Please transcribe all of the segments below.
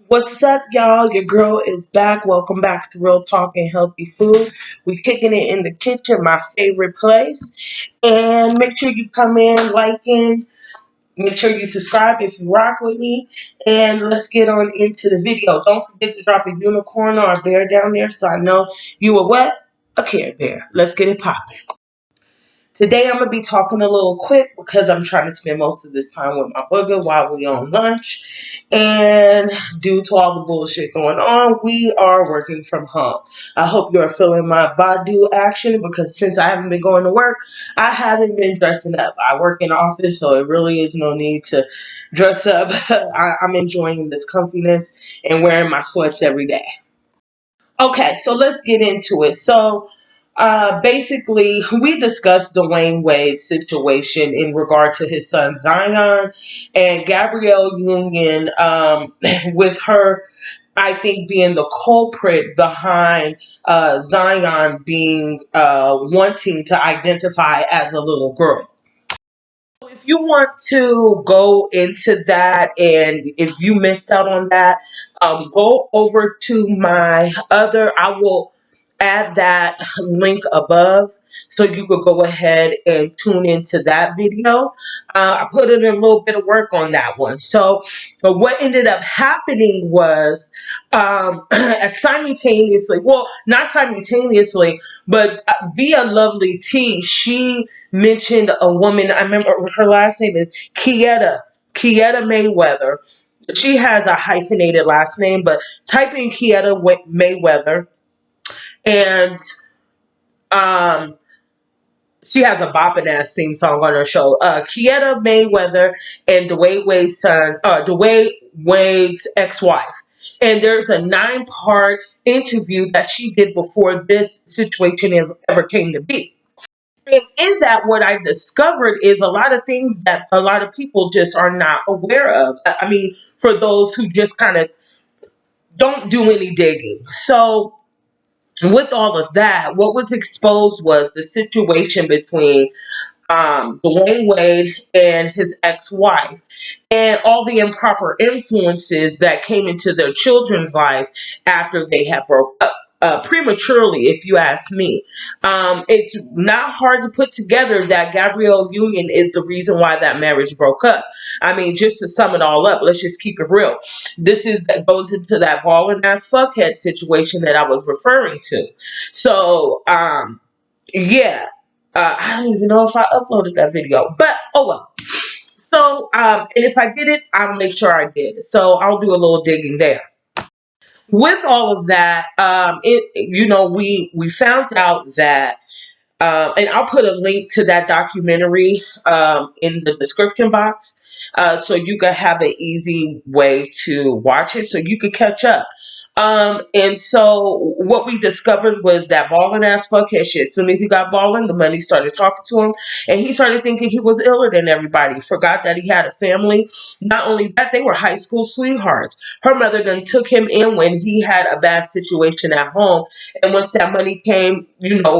What's up, y'all? Your girl is back. Welcome back to Real Talk and Healthy Food. We kicking it in the kitchen, my favorite place. And make sure you come in, liking. Make sure you subscribe if you rock with me. And let's get on into the video. Don't forget to drop a unicorn or a bear down there so I know you are what? A Care Bear. Let's get it popping. Today I'm going to be talking a little quick because I'm trying to spend most of this time with my booger while we on lunch. And due to all the bullshit going on, we are working from home. I hope you're feeling my Badu action because since I haven't been going to work, I haven't been dressing up. I work in the office, so it really is no need to dress up. I'm enjoying this comfiness and wearing my sweats every day. Okay, so let's get into it. Basically, we discussed Dwayne Wade's situation in regard to his son Zion and Gabrielle Union, with her, I think, being the culprit behind Zion being wanting to identify as a little girl. If you want to go into that, and if you missed out on that, go over to my other. I will add that link above so you could go ahead and tune into that video. I put in a little bit of work on that one. What ended up happening was simultaneously, well, not simultaneously, but via Lovely T, she mentioned a woman. I remember her last name is Kieta Mayweather. She has a hyphenated last name, but type in Mayweather, and um, she has a bopping ass theme song on her show. Kieta Mayweather and Dwayne Wade's ex-wife. And there's a 9-part interview that she did before this situation ever came to be. And in that, what I discovered is a lot of things that a lot of people just are not aware of. I mean, for those who just kind of don't do any digging. So, with all of that, what was exposed was the situation between Dwayne Wade and his ex-wife, and all the improper influences that came into their children's life after they had broke up. Prematurely, if you ask me. It's not hard to put together that Gabrielle Union is the reason why that marriage broke up. I mean, just to sum it all up, let's just keep it real. This is that goes into that balling ass fuckhead situation that I was referring to. So, yeah, I don't even know if I uploaded that video, but oh well. And if I did it, I'll make sure I did. So I'll do a little digging there. With all of that, we found out that, and I'll put a link to that documentary in the description box, so you could have an easy way to watch it, so you could catch up. And so what we discovered was that balling ass fuckhead shit. As soon as he got balling, the money started talking to him, and he started thinking he was iller than everybody. Forgot that he had a family. Not only that, they were high school sweethearts. Her mother then took him in when he had a bad situation at home, and once that money came,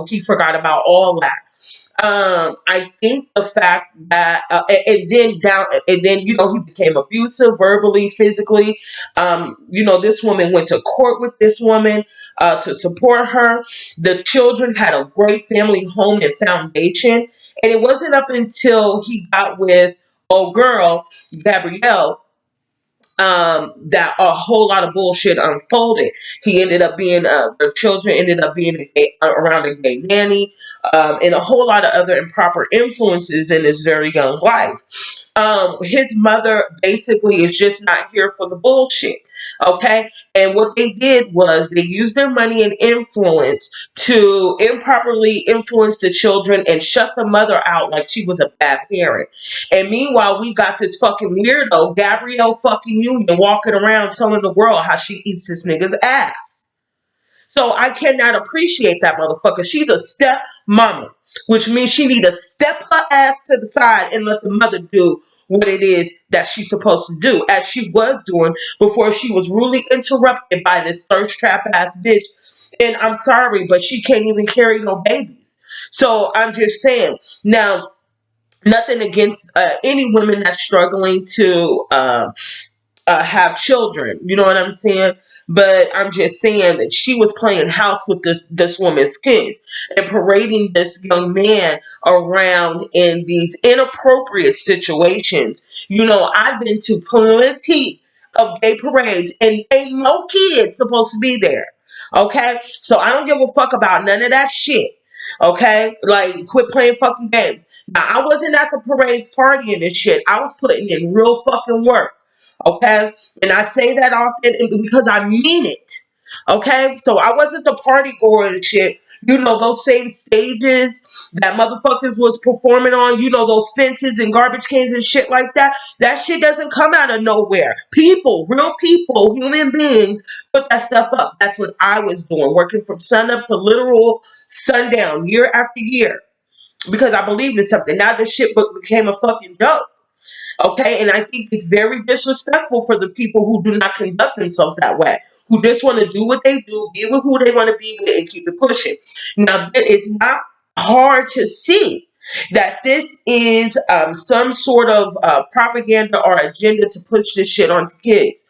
he forgot about all that. I think the fact that, and then he became abusive verbally, physically. This woman went to court with this woman to support her. The children had a great family home and foundation, and it wasn't up until he got with old girl Gabrielle that a whole lot of bullshit unfolded. He ended up being, the children ended up being around a gay nanny, and a whole lot of other improper influences in his very young life. His mother basically is just not here for the bullshit. Okay. And what they did was they used their money and influence to improperly influence the children and shut the mother out like she was a bad parent. And meanwhile, we got this fucking weirdo, Gabrielle fucking Union, walking around telling the world how she eats this nigga's ass. So I cannot appreciate that motherfucker. She's a step mama, which means she need to step her ass to the side and let the mother do what it is that she's supposed to do, as she was doing before she was rudely interrupted by this thirst trap ass bitch. And I'm sorry, but she can't even carry no babies. So I'm just saying. Now, nothing against any women that's struggling to have children. You know what I'm saying? But I'm just saying that she was playing house with this woman's kids and parading this young man around in these inappropriate situations. You know, I've been to plenty of gay parades and ain't no kids supposed to be there. Okay? So I don't give a fuck about none of that shit. Okay? Like, quit playing fucking games. Now, I wasn't at the parades partying and shit. I was putting in real fucking work. Okay? And I say that often because I mean it. Okay? So I wasn't the party goer and shit. You know, those same stages that motherfuckers was performing on, you know, those fences and garbage cans and shit like that. That shit doesn't come out of nowhere. People, real people, human beings put that stuff up. That's what I was doing, working from sun up to literal sundown, year after year, because I believed in something. Now this shit became a fucking joke. Okay, and I think it's very disrespectful for the people who do not conduct themselves that way, who just want to do what they do, be with who they want to be with, and keep it pushing. Now, it's not hard to see that this is some sort of propaganda or agenda to push this shit onto kids.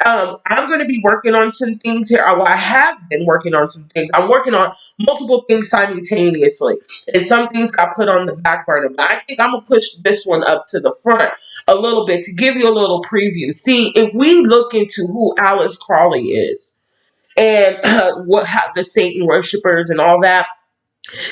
I'm going to be working on some things here. Well, I have been working on some things. I'm working on multiple things simultaneously, and some things got put on the back burner. But I think I'm going to push this one up to the front a little bit to give you a little preview. See, if we look into who Alice Crawley is and the Satan worshippers and all that,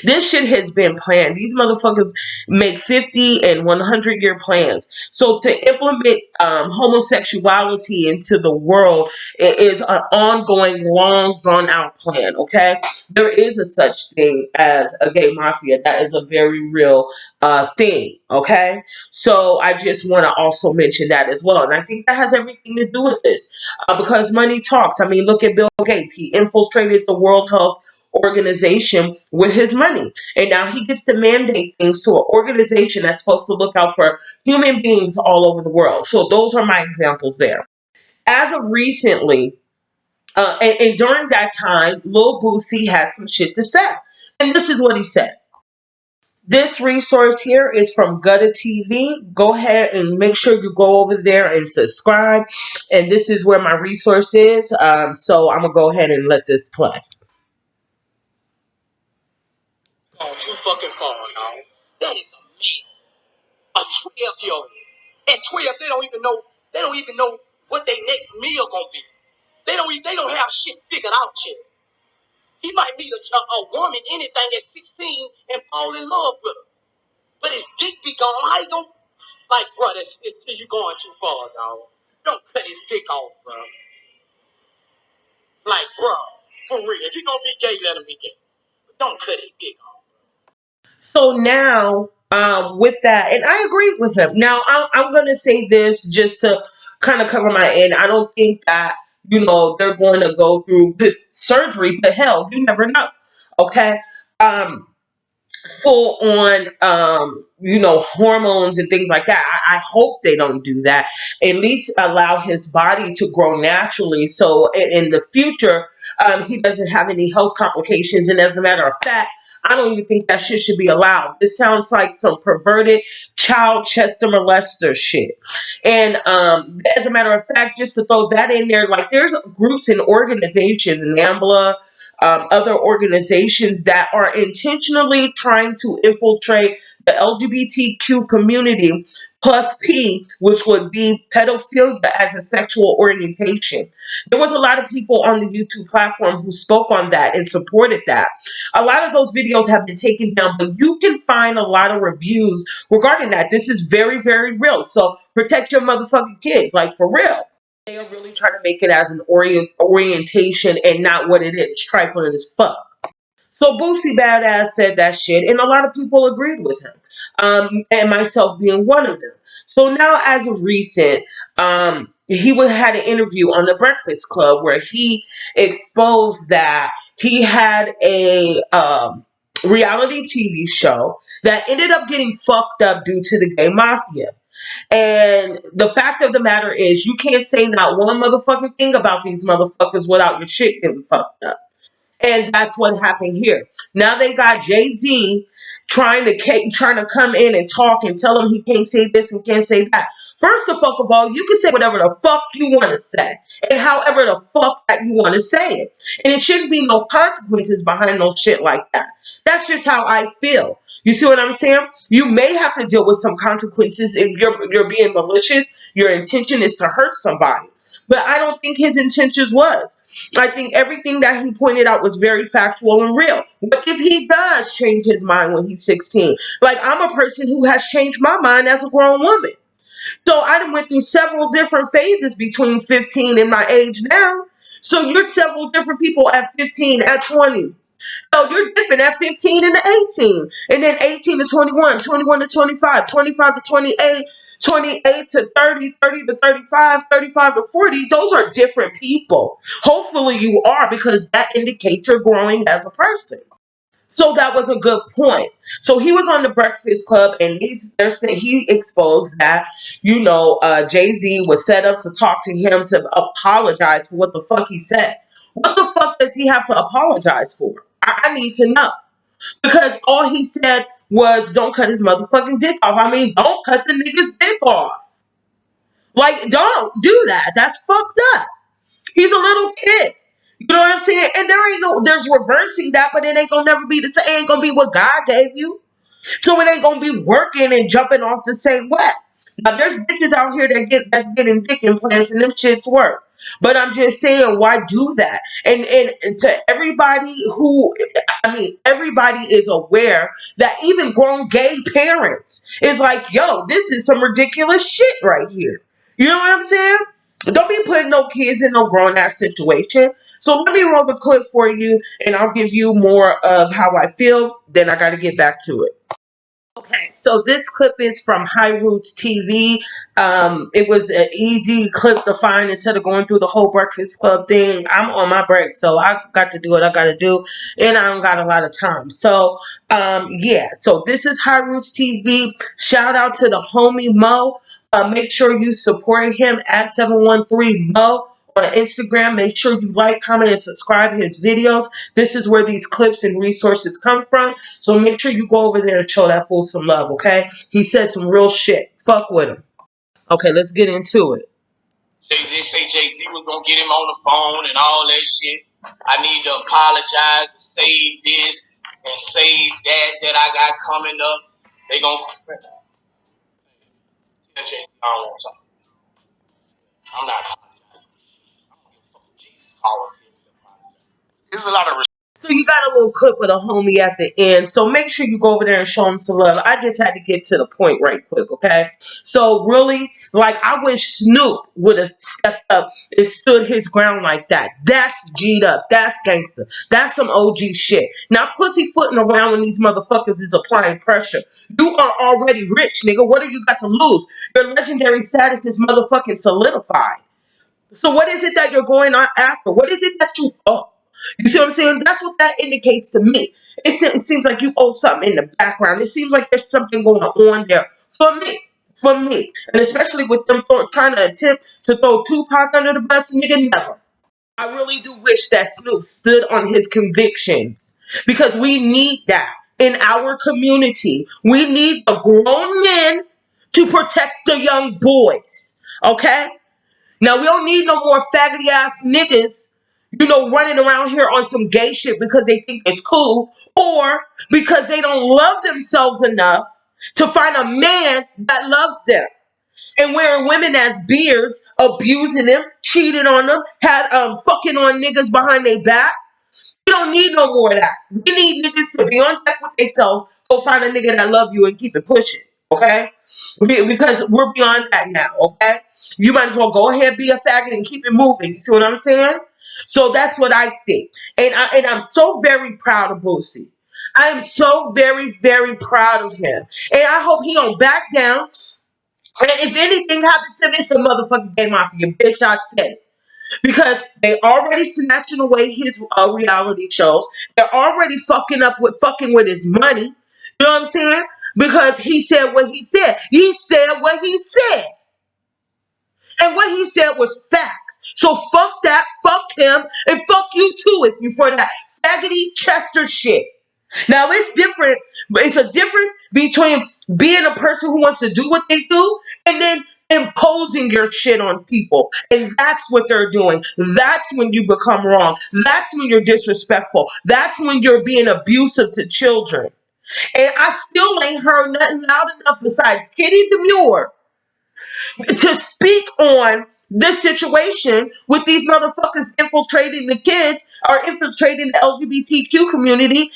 this shit has been planned. These motherfuckers make 50 and 100-year plans. So to implement homosexuality into the world is an ongoing, long, drawn out plan. Okay, there is a such thing as a gay mafia. That is a very real thing. Okay, so I just want to also mention that as well, and I think that has everything to do with this because money talks. I mean, look at Bill Gates. He infiltrated the World Health Organization with his money. And now he gets to mandate things to an organization that's supposed to look out for human beings all over the world. So those are my examples there. As of recently, and during that time, Lil Boosie has some shit to say. And this is what he said. This resource here is from Gutta TV. Go ahead and make sure you go over there and subscribe. And this is where my resource is. So I'm going to go ahead and let this play. Oh, too fucking far now. That is a man. A 12-year-old. At 12, they don't even know what their next meal gonna be. They don't have shit figured out yet. He might meet a woman, anything at 16 and fall in love with her. But his dick be gone. How you gonna, like, bro, you going too far, dog. Don't cut his dick off, bro. Like, bro, for real. If he gonna be gay, let him be gay. But don't cut his dick off. So now, with that, and I agreed with him. Now, I'm going to say this just to kind of cover my end. I don't think that, you know, they're going to go through this surgery, but hell, you never know. Okay. Full on you know, hormones and things like that. I hope they don't do that. At least allow his body to grow naturally so in the future he doesn't have any health complications. And as a matter of fact, I don't even think that shit should be allowed. This sounds like some perverted child Chester molester shit. And as a matter of fact, just to throw that in there, like there's groups and organizations, NAMBLA, other organizations that are intentionally trying to infiltrate the LGBTQ community plus P, which would be pedophilia as a sexual orientation. There was a lot of people on the YouTube platform who spoke on that and supported that. A lot of those videos have been taken down, but you can find a lot of reviews regarding that. This is very, very real. So protect your motherfucking kids, like for real. They are really trying to make it as an orientation and not what it is. Trifling as fuck. So Boosie Badass said that shit, and a lot of people agreed with him, and myself being one of them. So now, as of recent, had an interview on the Breakfast Club where he exposed that he had a reality TV show that ended up getting fucked up due to the gay mafia. And the fact of the matter is, you can't say not one motherfucking thing about these motherfuckers without your shit getting fucked up. And that's what happened here. Now they got Jay-Z trying to come in and talk and tell him he can't say this and can't say that. First of all, you can say whatever the fuck you want to say, and however the fuck that you want to say it, and it shouldn't be no consequences behind no shit like that. That's just how I feel. You see what I'm saying? You may have to deal with some consequences if you're being malicious. Your intention is to hurt somebody, but I don't think his intentions was. I think everything that he pointed out was very factual and real. What if he does change his mind when he's 16? Like, I'm a person who has changed my mind as a grown woman. So I done went through several different phases between 15 and my age now. So you're several different people at 15, at 20. So you're different at 15 and 18. And then 18 to 21, 21 to 25, 25 to 28, 28 to 30, 30 to 35, 35 to 40. Those are different people. Hopefully you are, because that indicates you're growing as a person. So that was a good point. So he was on the Breakfast Club, and they're saying he exposed that, Jay-Z was set up to talk to him to apologize for what the fuck he said. What the fuck does he have to apologize for? I need to know. Because all he said was, don't cut his motherfucking dick off. I mean, don't cut the nigga's dick off. Like, don't do that. That's fucked up. He's a little kid. You know what I'm saying? And there's reversing that, but it ain't gonna never be the same. It ain't gonna be what God gave you. So it ain't gonna be working and jumping off the same wet. Now there's bitches out here that's getting dick implants and them shits work. But I'm just saying, why do that? And to everybody everybody is aware that even grown gay parents is like, yo, this is some ridiculous shit right here. You know what I'm saying? Don't be putting no kids in no grown ass situation. So let me roll the clip for you, and I'll give you more of how I feel. Then I got to get back to it. Okay, so this clip is from High Roots TV. It was an easy clip to find instead of going through the whole Breakfast Club thing. I'm on my break, so I got to do what I got to do, and I don't got a lot of time. So, yeah, so this is High Roots TV. Shout out to the homie Mo. Make sure you support him at 713 Mo on Instagram. Make sure you like, comment, and subscribe to his videos. This is where these clips and resources come from. So make sure you go over there and show that fool some love, okay? He said some real shit. Fuck with him. Okay, let's get into it. They say Jay-Z was gonna get him on the phone and all that shit. I need to apologize to save this and save that I got coming up. They gonna tell Jay-Z I don't want to talk. I'm not apologizing. I don't give a fuck. Jesus calling me to apologize. There's a lot of So you got a little clip of the homie at the end. So make sure you go over there and show him some love. I just had to get to the point right quick, okay? So really, like, I wish Snoop would have stepped up and stood his ground like that. That's G'd up. That's gangster. That's some OG shit. Now, pussyfooting around when these motherfuckers is applying pressure. You are already rich, nigga. What have you got to lose? Your legendary status is motherfucking solidified. So what is it that you're going on after? What is it that you owe? You see what I'm saying? That's what that indicates to me. It seems like you owe something in the background. It seems like there's something going on there for me. For me. And especially with them trying to attempt to throw Tupac under the bus, nigga, never. I really do wish that Snoop stood on his convictions, because we need that in our community. We need the grown men to protect the young boys. Okay? Now, we don't need no more faggoty ass niggas, running around here on some gay shit because they think it's cool, or because they don't love themselves enough to find a man that loves them. And wearing women as beards, abusing them, cheating on them, fucking on niggas behind their back. We don't need no more of that. We need niggas to be on deck with themselves. Go find a nigga that love you and keep it pushing. Okay? Because we're beyond that now. Okay? You might as well go ahead, be a faggot, and keep it moving. You see what I'm saying? So that's what I think. And I'm so very proud of Boosie. I am so very, very proud of him. And I hope he don't back down. And if anything happens to this, the motherfucking Gay Mafia, bitch, I said it. Because they already snatching away his reality shows. They're already fucking with his money. You know what I'm saying? Because he said what he said. He said what he said. And what he said was facts. So fuck that, fuck him, and fuck you too if you for that faggoty Chester shit. Now it's different, but it's a difference between being a person who wants to do what they do, and then imposing your shit on people. And that's what they're doing. That's when you become wrong. That's when you're disrespectful. That's when you're being abusive to children. And I still ain't heard nothing loud enough besides Kitty Demure to speak on this situation with these motherfuckers infiltrating the kids or infiltrating the LGBTQ community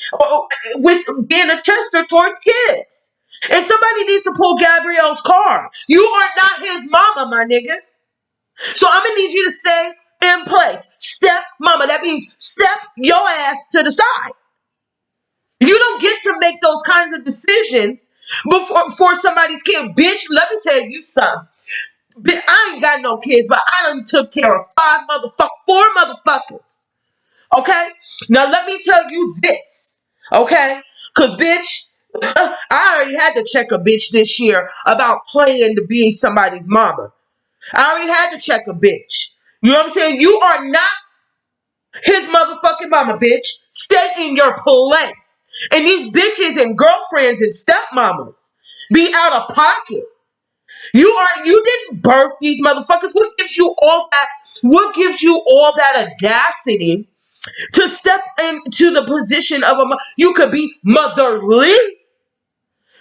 with being a tester towards kids. And somebody needs to pull Gabrielle's card. You are not his mama, my nigga. So I'm gonna need you to stay in place. Step mama. That means step your ass to the side. You don't get to make those kinds of decisions before for somebody's kid. Bitch, let me tell you something. I ain't got no kids, but I done took care of four motherfuckers. Okay? Now let me tell you this. Okay? Cause bitch, I already had to check a bitch this year about playing to be somebody's mama. I already had to check a bitch. You know what I'm saying? You are not his motherfucking mama, bitch. Stay in your place. And these bitches and girlfriends and stepmamas be out of pocket. You didn't birth these motherfuckers. What gives you all that? What gives you all that audacity to step into the position of you could be motherly,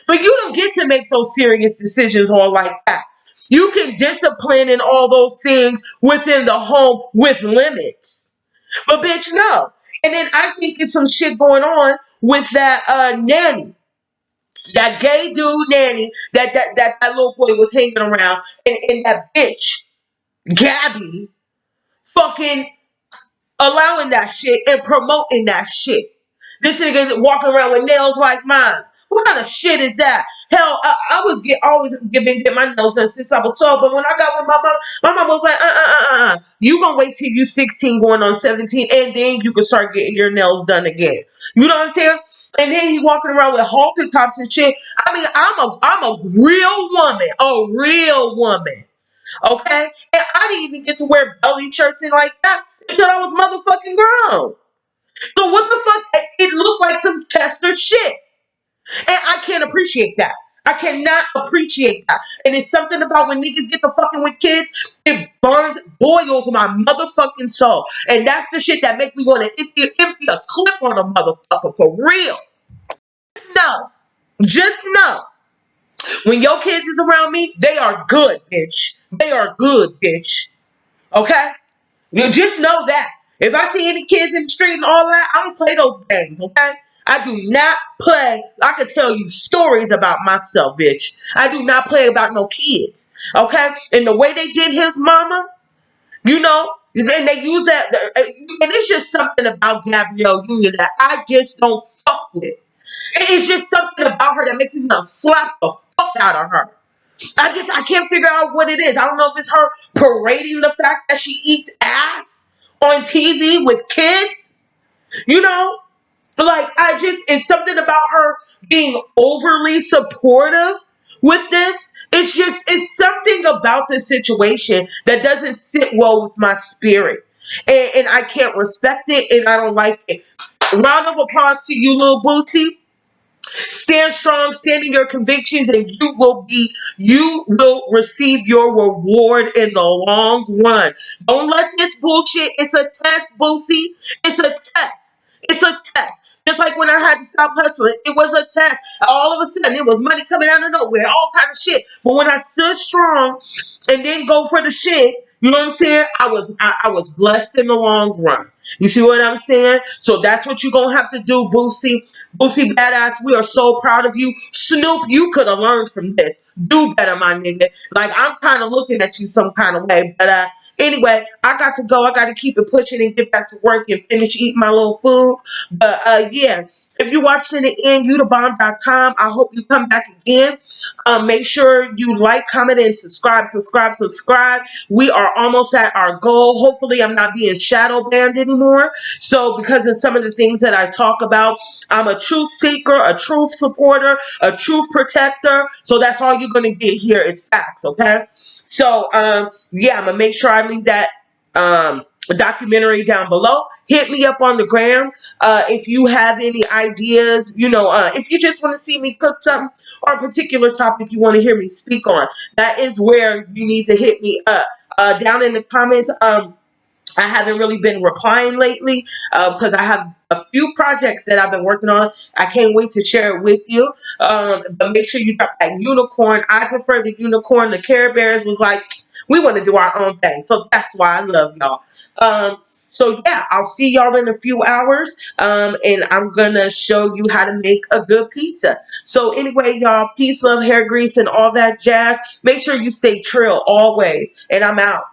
but you don't get to make those serious decisions all like that. You can discipline and all those things within the home with limits. But bitch, no. And then I think it's some shit going on with that nanny. That gay dude nanny that little boy was hanging around, and that bitch Gabby fucking allowing that shit and promoting that shit. This nigga walking around with nails like mine. What kind of shit is that? Hell, I was always get my nails done since I was 12. But when I got with my mom was like, you gonna wait till you 16 going on 17, and then you can start getting your nails done again. You know what I'm saying? And then he walking around with halter tops and shit. I mean, I'm a real woman. Okay? And I didn't even get to wear belly shirts and like that until I was motherfucking grown. So what the fuck? It looked like some Chester shit. And I can't appreciate that. I cannot appreciate that. And it's something about when niggas get to fucking with kids, it boils my motherfucking soul. And that's the shit that make me want to empty a clip on a motherfucker for real. No. Just know. When your kids is around me, they are good, bitch. They are good, bitch. Okay? You just know that. If I see any kids in the street and all that, I don't play those games, okay? I do not play. I can tell you stories about myself, bitch. I do not play about no kids, okay? And the way they did his mama, you know, and they use that, and it's just something about Gabrielle Union that I just don't fuck with. It's just something about her that makes me want to slap the fuck out of her. I can't figure out what it is. I don't know if it's her parading the fact that she eats ass on TV with kids. You know? Like, it's something about her being overly supportive with this. It's something about this situation that doesn't sit well with my spirit. And I can't respect it and I don't like it. Round of applause to you, little Boosie. Stand strong, stand in your convictions, and you will receive your reward in the long run. Don't let this bullshit, it's a test, Boosie. It's a test. It's a test. Just like when I had to stop hustling, it was a test. All of a sudden, it was money coming out of nowhere, all kind of shit. But when I stood strong and didn't go for the shit, you know what I'm saying? I was blessed in the long run. You see what I'm saying? So that's what you're gonna have to do, Boosie. Boosie Badass, we are so proud of you. Snoop, you could have learned from this. Do better, my nigga. Like, I'm kind of looking at you some kind of way. But anyway, I got to go. I got to keep it pushing and get back to work and finish eating my little food. But yeah, if you watched to the end, youthabomb.com. I hope you come back again. Make sure you like, comment, and subscribe. We are almost at our goal. Hopefully, I'm not being shadow banned anymore. So, because of some of the things that I talk about, I'm a truth seeker, a truth supporter, a truth protector. So that's all you're going to get here is facts, okay? So, yeah, I'm going to make sure I leave that documentary down below. Hit me up on the gram if you have any ideas. If you just want to see me cook something or a particular topic you want to hear me speak on, that is where you need to hit me up. Down in the comments. I haven't really been replying lately because I have a few projects that I've been working on. I can't wait to share it with you. But make sure you drop that unicorn. I prefer the unicorn. The Care Bears was like, we want to do our own thing. So that's why I love y'all. So yeah, I'll see y'all in a few hours. And I'm going to show you how to make a good pizza. So anyway, y'all, peace, love, hair grease, and all that jazz. Make sure you stay trill always. And I'm out.